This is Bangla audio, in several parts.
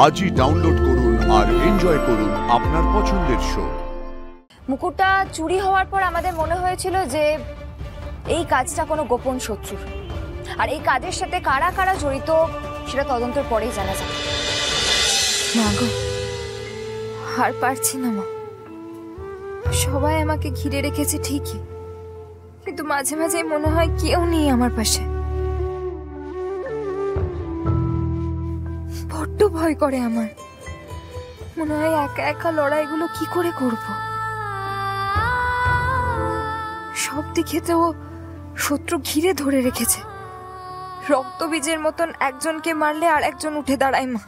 আজই ডাউনলোড করুন আর এনজয় করুন আপনার পছন্দের শো। মুকুটটা চুরি হওয়ার পর আমাদের মনে হয়েছিল যে এই কাজটা কোনো গোপন শত্রুর, আর এই কাজের সাথে কারা কারা জড়িত সেটা তদন্তের পরেই জানা যাবে। মা গো, আর পারছি না মা। সবাই আমাকে ঘিরে রেখেছে ঠিকই, কিন্তু মাঝে মাঝে মনে হয় কেউ নেই আমার পাশে। বড্ড ভয় করে আমার। মনে হয় একা একা লড়াইগুলো কি করে করব। সব দিকে তো শত্রু ঘিরে ধরে রেখেছে। রক্তবীজের মতন একজনকে মারলে আর একজন উঠে দাঁড়ায় মা।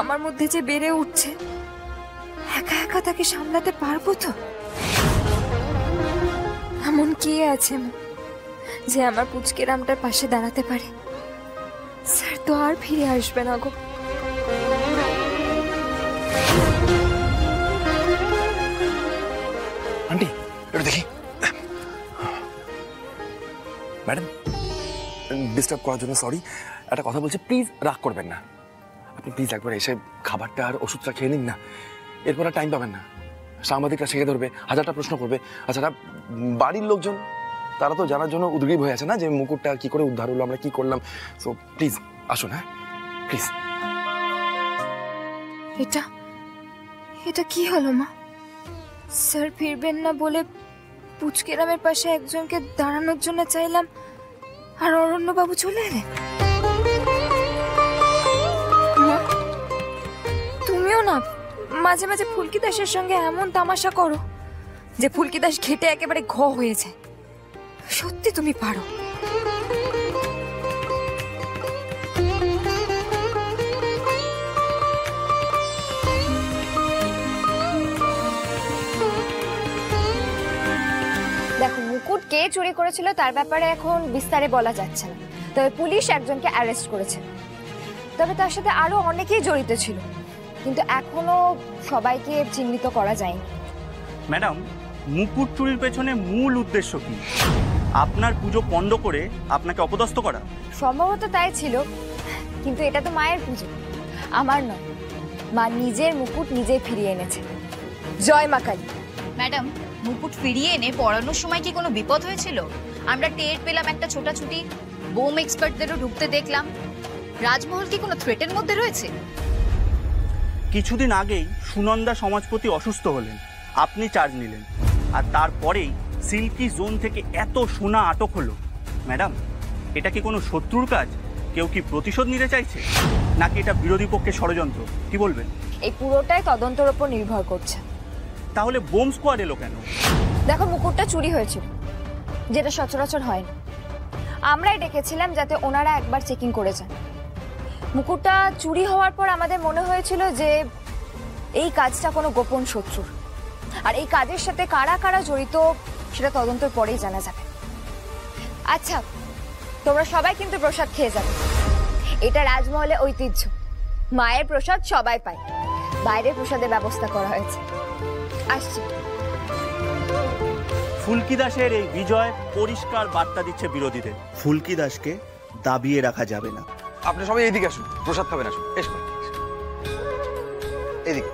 আমার মধ্যে যে বেড়ে উঠছে, একা একা তাকে সামলাতে পারবো তো? এমন কে আছে মা যে আমার পুচকে রামটার পাশে দাঁড়াতে পারে? স্যার তো আর ফিরে আসবে না গো। আন্টি একটু দেখি। ম্যাডাম, ডিস্টার্ব করার জন্য সরি। একটা কথা বলছি, প্লিজ রাগ করবেন না। আপনি প্লিজ একবার এসে খাবারটা আর ওষুধটা খেয়ে নিন না, এরপর আর টাইম পাবেন না। সাংবাদিকরা সেঁকে ধরবে, হাজারটা প্রশ্ন করবে। তাছাড়া বাড়ির লোকজন তারা তো জানার জন্য উদ্গ্রীব হয়ে আছে না যে মুকুটটা কি করে উদ্ধার হলো, আমরা কি করলাম। সো প্লিজ আসুন। হ্যাঁ প্লিজ। এটা কি হলো মা? স্যার ফিরবেন না বলে পুচকেরামের পাশে একজনকে দাঁড়ানোর জন্য চাইলাম, আর অরণ্যবাবু চলে এলেন। মা, তুমিও না মাঝে মাঝে ফুলকি দাসের সঙ্গে এমন তামাশা করো যে ফুলকি দাস ঘেটে একেবারে ঘ হয়ে যায়। সত্যি তুমি পারো। দেখো, মুকুট কে চুরি করেছিল তার ব্যাপারে এখন বিস্তারে বলা যাচ্ছে না, তবে পুলিশ একজনকে অ্যারেস্ট করেছে। তবে তার সাথে আরো অনেকেই জড়িত ছিল, কিন্তু এখনো সবাইকে চিহ্নিত করা যায়নি। ম্যাডাম, মুকুট চুরির পেছনে মূল উদ্দেশ্য কি? আপনার পুজো পণ্ড করে আপনাকে অপদস্থ করা? সম্ভবত তাই ছিল, কিন্তু এটা তো মায়ের পুজো, আমার নয়। মা নিজের মুকুট নিজে ফিরিয়ে এনেছে। জয় মা কালী। ম্যাডাম, মুকুট ফিরিয়ে এনে পড়ানোর সময় কি কোনো বিপদ হয়েছিল? আমরা টের পেলাম একটা ছোটাছুটি, বোম এক্সপার্টদেরও ঢুকতে দেখলাম। রাজমহল কি কোনো থ্রেটের মধ্যে রয়েছে? কিছুদিন আগেই সুনন্দা সমাজপতি অসুস্থ হলেন, আপনি চার্জ নিলেন, আর তারপরেই সিল্কি জোন থেকে এত সোনা আটক হলো। ম্যাডাম, এটা কি কোনো শত্রুর কাজ? কেউ কি প্রতিশোধ নিতে চাইছে, নাকি এটা বিরোধী পক্ষের ষড়যন্ত্র? কি বলবেন? এই পুরোটাই তদন্তের উপর নির্ভর করছে। তাহলে বোম স্কোয়াড এলো কেন? দেখো, মুকুটটা চুরি হয়েছিল, যেটা সচরাচর হয় না। আমরাই ডেকেছিলাম যাতে ওনারা একবার চেকিং করে যান। মুকুটটা চুরি হওয়ার পর আমাদের মনে হয়েছিল যে এই কাজটা কোনো গোপন শত্রুর, আর এই কাজের সাথে কারা কারা জড়িত সেটা তদন্তের পরেই জানা যাবে। আচ্ছা, তোমরা সবাই কিন্তু প্রসাদ খেয়ে যাবে। এটা রাজমহলে ঐতিহ্য, মায়ের প্রসাদ সবাই পায়। বাইরে প্রসাদের ব্যবস্থা করা হয়েছে। আসছি। ফুলকি দাসের এই বিজয় পরিষ্কার বার্তা দিচ্ছে বিরোধীদের। ফুলকি দাসকে দাবিয়ে রাখা যাবে না। আপনি সবাই এইদিকে আসুন, প্রসাদ খাবেন। আসুন, এসো এদিকে।